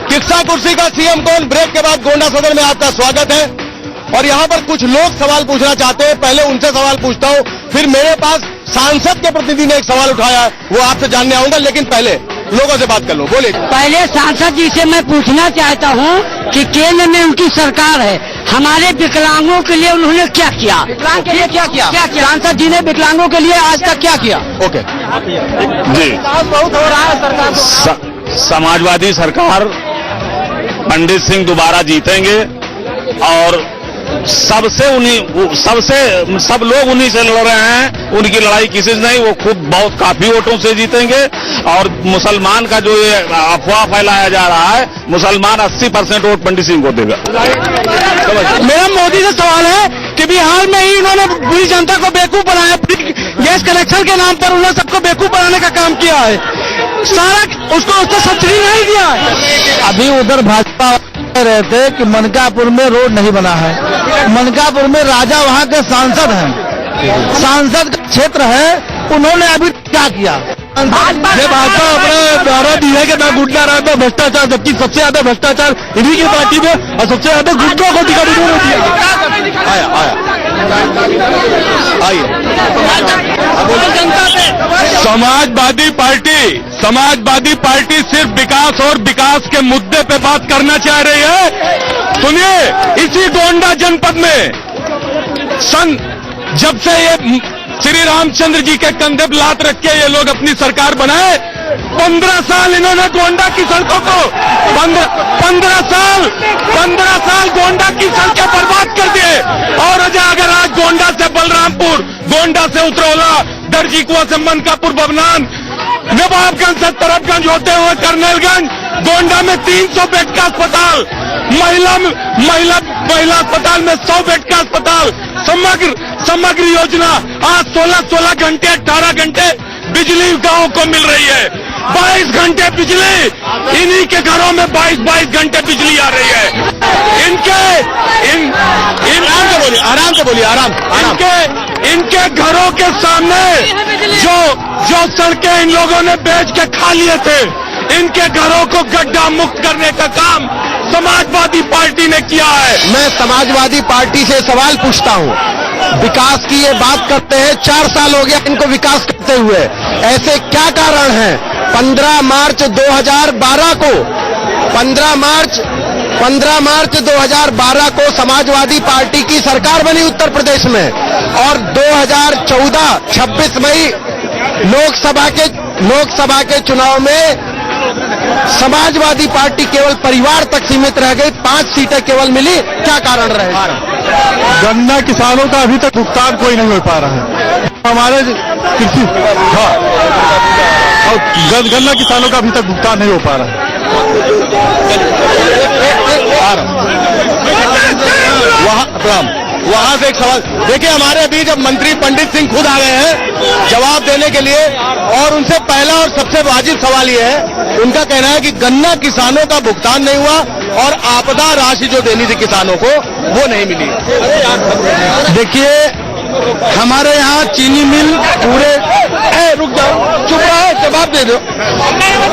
किस्सा कुर्सी का सीएम कौन ब्रेक के बाद गोंडा सदन में आपका स्वागत है। और यहाँ पर कुछ लोग सवाल पूछना चाहते हैं, पहले उनसे सवाल पूछता हूँ, फिर मेरे पास सांसद के प्रतिनिधि ने एक सवाल उठाया है, वो आपसे जानने आऊंगा, लेकिन पहले लोगों से बात कर लो। बोले पहले सांसद जी से मैं पूछना चाहता हूँ कि केंद्र में उनकी सरकार है, हमारे विकलांगों के लिए उन्होंने क्या किया? विकलांग के लिए क्या किया? सांसद जी ने विकलांगों के लिए आज तक क्या किया? ओके जी, बहुत हो रहा है सरकार। समाजवादी सरकार, पंडित सिंह दोबारा जीतेंगे और सब लोग उन्हीं से लड़ रहे हैं। उनकी लड़ाई किसी से नहीं, वो खुद बहुत काफी वोटों से जीतेंगे। और मुसलमान का जो ये अफवाह फैलाया जा रहा है, मुसलमान 80% वोट पंडित सिंह को देगा। मेरा मोदी से सवाल है कि बिहार में ही इन्होंने पूरी जनता को बेवकूफ बनाया, गैस कनेक्शन के नाम पर उन्होंने सबको बेवकूफ बनाने का काम किया है, सारा उसको सब्सिडी नहीं दिया है। अभी उधर भाजपा रहे थे कि मनकापुर में रोड नहीं बना है। मनकापुर में राजा वहाँ के सांसद हैं, सांसद का क्षेत्र है, उन्होंने अभी क्या किया? भाजपा अपने द्वारा दी है कि मैं गुंडा राज में भ्रष्टाचार, जबकि सबसे ज्यादा भ्रष्टाचार इन्हीं की पार्टी में और सबसे ज्यादा गुंडों को दिखा समाजवादी पार्टी सिर्फ विकास और विकास के मुद्दे पे बात करना चाह रही है। सुनिए, इसी गोंडा जनपद में जब से ये श्री रामचंद्र जी के कंधे पर लात रख के ये लोग अपनी सरकार बनाए, 15 साल इन्होंने गोंडा की सड़कों को 15 साल गोंडा की सड़कें बर्बाद कर दिए। और अगर आज गोंडा से बलरामपुर, गोंडा से उतरौला, दर्जीकुआ से मनकापुर, बबनान, नवाबगंज से तरफगंज होते हुए करनेलगंज, गोंडा में 300 बेड का अस्पताल, महिला अस्पताल में 100 बेड का अस्पताल, समग्र योजना। आज 16 घंटे 18 घंटे बिजली गांव को मिल रही है, 22 घंटे बिजली, इन्हीं के घरों में 22 घंटे बिजली आ रही है। इनके घरों के सामने जो सड़कें इन लोगों ने बेच के खा लिए थे, इनके घरों को गड्ढा मुक्त करने का काम समाजवादी पार्टी ने किया है। मैं समाजवादी पार्टी से सवाल पूछता हूँ, विकास की ये बात करते हैं, 4 साल हो गया इनको विकास करते हुए, ऐसे क्या कारण है? 15 मार्च 2012 को समाजवादी पार्टी की सरकार बनी उत्तर प्रदेश में, और 2014 26 मई लोकसभा के चुनाव में समाजवादी पार्टी केवल परिवार तक सीमित रह गई, 5 सीटें केवल मिली। क्या कारण रहे? गन्ना किसानों का अभी तक भुगतान कोई नहीं हो पा रहा है। हमारे कृषि गन्ना किसानों का अभी तक भुगतान नहीं हो पा रहा है। वहां से एक सवाल देखिए, हमारे बीच अब मंत्री पंडित सिंह खुद आ गए हैं जवाब देने के लिए, और उनसे पहला और सबसे वाजिब सवाल ये है, उनका कहना है कि गन्ना किसानों का भुगतान नहीं हुआ और आपदा राशि जो देनी थी किसानों को वो नहीं मिली। देखिए, हमारे यहाँ चीनी मिल रुक जाओ, चुप रहो, जवाब दे दो।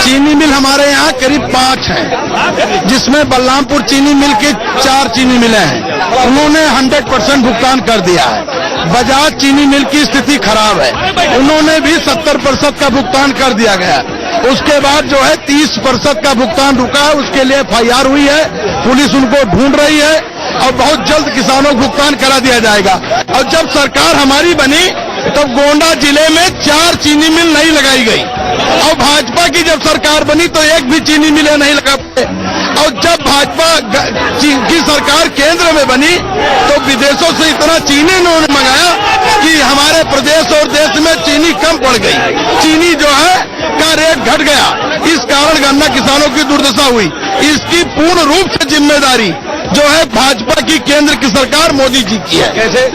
चीनी मिल हमारे यहाँ करीब 5 हैं, जिसमें बलरामपुर चीनी मिल के 4 चीनी मिलें हैं, उन्होंने 100% भुगतान कर दिया है। बजाज चीनी मिल की स्थिति खराब है, उन्होंने भी 70% का भुगतान कर दिया गया। उसके बाद जो है 30% का भुगतान रुका है, उसके लिए FIR हुई है, पुलिस उनको ढूंढ रही है और बहुत जल्द किसानों को भुगतान करा दिया जाएगा। और जब सरकार हमारी बनी तब गोंडा जिले में 4 चीनी मिल नहीं लगाई गई, और भाजपा की जब सरकार बनी तो एक भी चीनी मिलें नहीं लगा पाए। और जब भाजपा की सरकार केंद्र में बनी तो विदेशों से इतना चीनी इन्होंने मंगाया कि हमारे प्रदेश और देश में चीनी कम पड़ गई, चीनी जो है का रेट घट गया। इस कारण गन्ना किसानों की दुर्दशा हुई। इसकी पूर्ण रूप से जिम्मेदारी जो है भाजपा की केंद्र की सरकार मोदी जी की है। कैसे?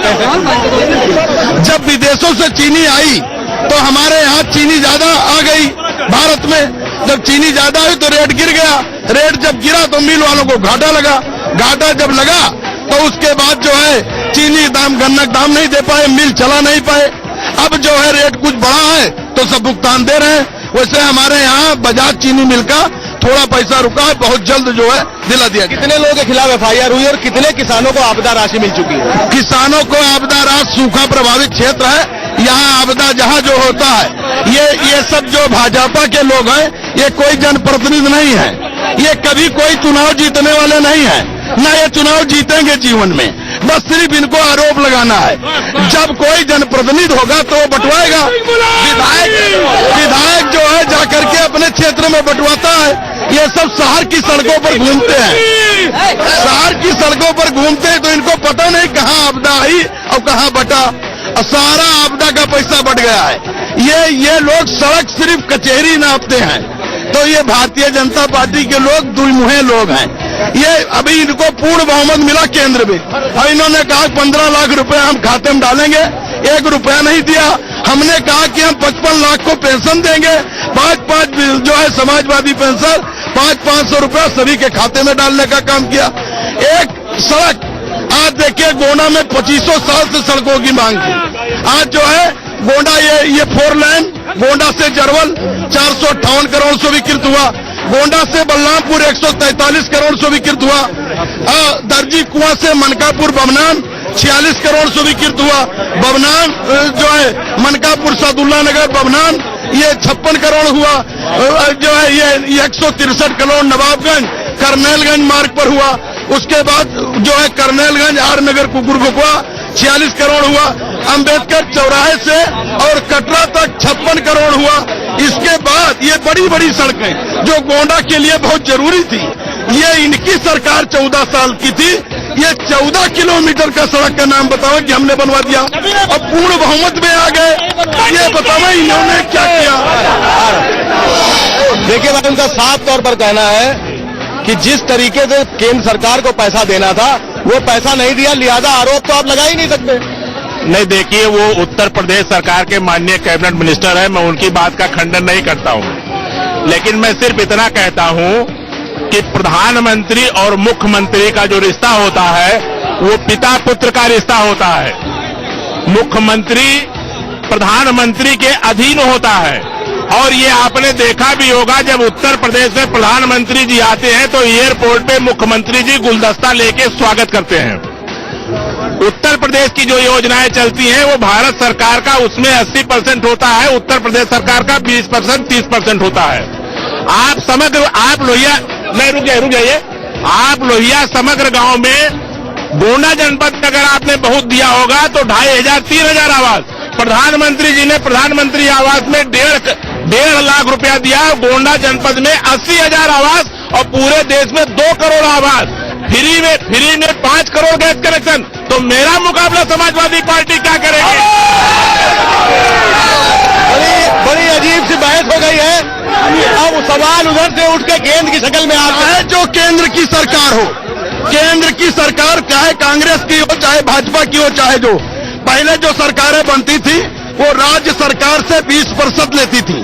जब विदेशों से चीनी आई तो हमारे यहाँ चीनी ज्यादा आ गई भारत में, जब चीनी ज्यादा हुई तो रेट गिर गया, रेट जब गिरा तो मिल वालों को घाटा लगा, घाटा जब लगा तो उसके बाद जो है चीनी दाम, गन्ना दाम नहीं दे पाए, मिल चला नहीं पाए। अब जो है रेट कुछ बढ़ा है तो सब भुगतान दे रहे हैं। वैसे हमारे यहाँ बजाज चीनी मिल का थोड़ा पैसा रुका है, बहुत जल्द जो है दिला दिया गया। कितने लोगों के खिलाफ एफआईआर हुई और कितने किसानों को आपदा राशि मिल चुकी है? किसानों को आपदा राशि, सूखा प्रभावित क्षेत्र है, यहाँ आपदा जहाँ जो होता है, ये सब जो भाजपा के लोग हैं, ये कोई जनप्रतिनिधि नहीं है, ये कभी कोई चुनाव जीतने वाले नहीं है, न ये चुनाव जीतेंगे जीवन में। बस सिर्फ इनको आरोप लगाना है। जब कोई जनप्रतिनिधि होगा तो वो बंटवाएगा। विधायक जो है जाकर के अपने क्षेत्र में बंटवाता है। ये सब शहर की सड़कों पर घूमते हैं, शहर की सड़कों पर घूमते हैं, तो इनको पता नहीं कहाँ आपदा आई और कहाँ बटा। सारा आपदा का पैसा बट गया है। ये लोग सड़क सिर्फ कचहरी नापते हैं। तो ये भारतीय जनता पार्टी के लोग दुर्मुहे लोग हैं। ये अभी इनको पूर्ण बहुमत मिला केंद्र में, और इन्होंने कहा 15 लाख रुपए हम खाते में डालेंगे, 1 रुपया नहीं दिया। हमने कहा कि हम 55 लाख को पेंशन देंगे, 5-5 जो है समाजवादी पेंशन, 500 रुपया सभी के खाते में डालने का काम किया। एक सड़क आज देखिए, गोंडा में 2500 साल से सड़कों की मांग थी। आज जो है गोंडा ये 4 लाइन गोंडा से जरवल 458 करोड़ स्वीकृत हुआ। गोंडा से बलरामपुर 143 करोड़ स्वीकृत हुआ। दर्जी कुआं से मनकापुर बमनान 46 करोड़ स्वीकृत हुआ। बमनान जो है मनकापुर सादुल्ला नगर बमनान ये 56 करोड़ हुआ। जो है ये 163 करोड़ नवाबगंज करनेलगंज मार्ग पर हुआ। उसके बाद जो है करनेलगंज आर नगर कुकुरगुआ 46 करोड़ हुआ। अंबेडकर चौराहे से और कटरा तक 56 करोड़ हुआ। इसके बाद ये बड़ी बड़ी सड़कें जो गोंडा के लिए बहुत जरूरी थी, ये इनकी सरकार 14 साल की थी। ये 14 किलोमीटर का सड़क का नाम बताओ कि हमने बनवा दिया। अब पूर्ण बहुमत में आ गए, ये बताओ इन्होंने क्या किया। देखिए मैडम, उनका साफ तौर पर कहना है कि जिस तरीके से केंद्र सरकार को पैसा देना था वो पैसा नहीं दिया, लिहाजा आरोप तो आप लगा ही नहीं सकते। नहीं, देखिए, वो उत्तर प्रदेश सरकार के माननीय कैबिनेट मिनिस्टर है, मैं उनकी बात का खंडन नहीं करता हूं, लेकिन मैं सिर्फ इतना कहता हूं कि प्रधानमंत्री और मुख्यमंत्री का जो रिश्ता होता है वो पिता पुत्र का रिश्ता होता है। मुख्यमंत्री प्रधानमंत्री के अधीन होता है, और ये आपने देखा भी होगा, जब उत्तर प्रदेश में प्रधानमंत्री जी आते हैं तो एयरपोर्ट पे मुख्यमंत्री जी गुलदस्ता लेके स्वागत करते हैं। उत्तर प्रदेश की जो योजनाएं चलती हैं वो भारत सरकार का उसमें 80% होता है, उत्तर प्रदेश सरकार का 20% 30% होता है। आप लोहिया नहीं रुक जाइए, आप लोहिया समग्र गांव में गोंडा जनपद में अगर आपने बहुत दिया होगा तो 2500-3000 आवास, प्रधानमंत्री जी ने प्रधानमंत्री आवास में 1.5 लाख रुपया दिया। गोंडा जनपद में 80,000 आवास और पूरे देश में 2 करोड़ आवास फ्री में 5 करोड़ गैस कनेक्शन। तो मेरा मुकाबला समाजवादी पार्टी क्या करेगी? बड़ी अजीब सी बहस हो गई है। अब सवाल उधर से उठ के केंद्र की शक्ल में आ रहा है। जो केंद्र की सरकार हो, केंद्र की सरकार चाहे कांग्रेस की हो, चाहे भाजपा की हो, चाहे जो पहले जो सरकारें बनती थी वो राज्य सरकार से 20% लेती थी,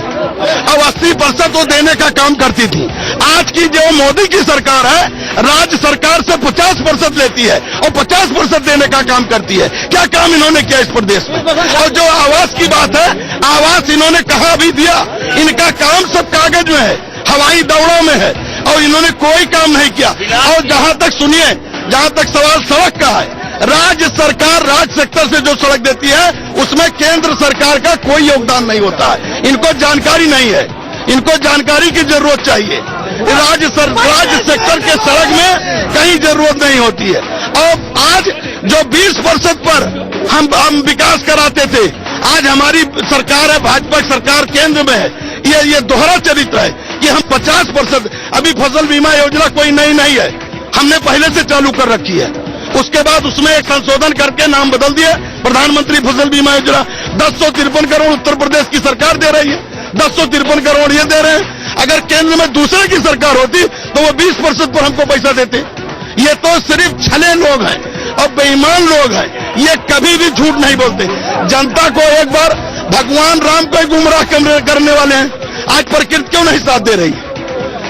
अब 80% वो देने का काम करती थी। आज की जो मोदी की सरकार है, राज्य सरकार से 50% लेती है और 50% देने का काम करती है। क्या काम इन्होंने किया इस प्रदेश में? और जो आवास की बात है, आवास इन्होंने कहाँ भी दिया? इनका काम सब कागज में है, हवाई दौड़ों में है, और इन्होंने कोई काम नहीं किया। और जहां तक सवाल सड़क का है, राज्य सरकार राज्य सेक्टर से जो सड़क देती है उसमें केंद्र सरकार का कोई योगदान नहीं होता है। इनको जानकारी नहीं है, इनको जानकारी की जरूरत चाहिए। राज्य सेक्टर के सड़क में कहीं जरूरत नहीं होती है। और आज जो 20% पर हम विकास कराते थे, आज हमारी सरकार है, भाजपा सरकार केंद्र में है, ये दोहरा चरित्र है कि हम 50%। अभी फसल बीमा योजना कोई नई नहीं है, हमने पहले से चालू कर रखी है। उसके बाद उसमें एक संशोधन करके नाम बदल दिया, प्रधानमंत्री फसल बीमा योजना। 1053 करोड़ उत्तर प्रदेश की सरकार दे रही है, 1053 करोड़ ये दे रहे हैं। अगर केंद्र में दूसरे की सरकार होती तो वो 20% पर हमको पैसा देते। ये तो सिर्फ छले लोग हैं और बेईमान लोग हैं, ये कभी भी झूठ नहीं बोलते। जनता को एक बार भगवान राम को गुमराह करने वाले हैं, आज प्रकृति क्यों नहीं साथ दे रही?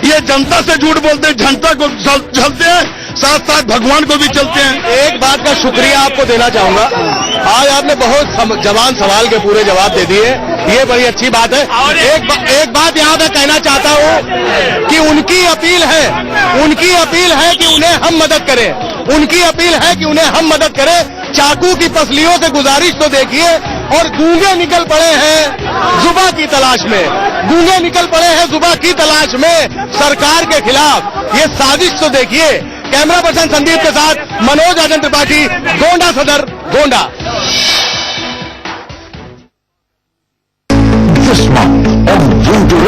ये जनता से झूठ बोलते हैं, जनता को चलते हैं, साथ साथ भगवान को भी चलते हैं। एक बात का शुक्रिया आपको देना चाहूंगा, आज आपने बहुत जवान सवाल के पूरे जवाब दे दिए, ये बड़ी अच्छी बात है। एक बात यहाँ पे कहना चाहता हूँ कि उनकी अपील है कि उन्हें हम मदद करें, उनकी अपील है कि उन्हें हम मदद करें। चाकू की पसलियों से गुजारिश तो देखिए, और गूंगे निकल पड़े हैं जुबा की तलाश में, गूंगे निकल पड़े हैं जुबा की तलाश में सरकार के खिलाफ। ये साजिश तो देखिए। कैमरा पर्सन संदीप के साथ मनोज आजन त्रिपाठी, गोंडा सदर, Gonda. This month on Blue Direction.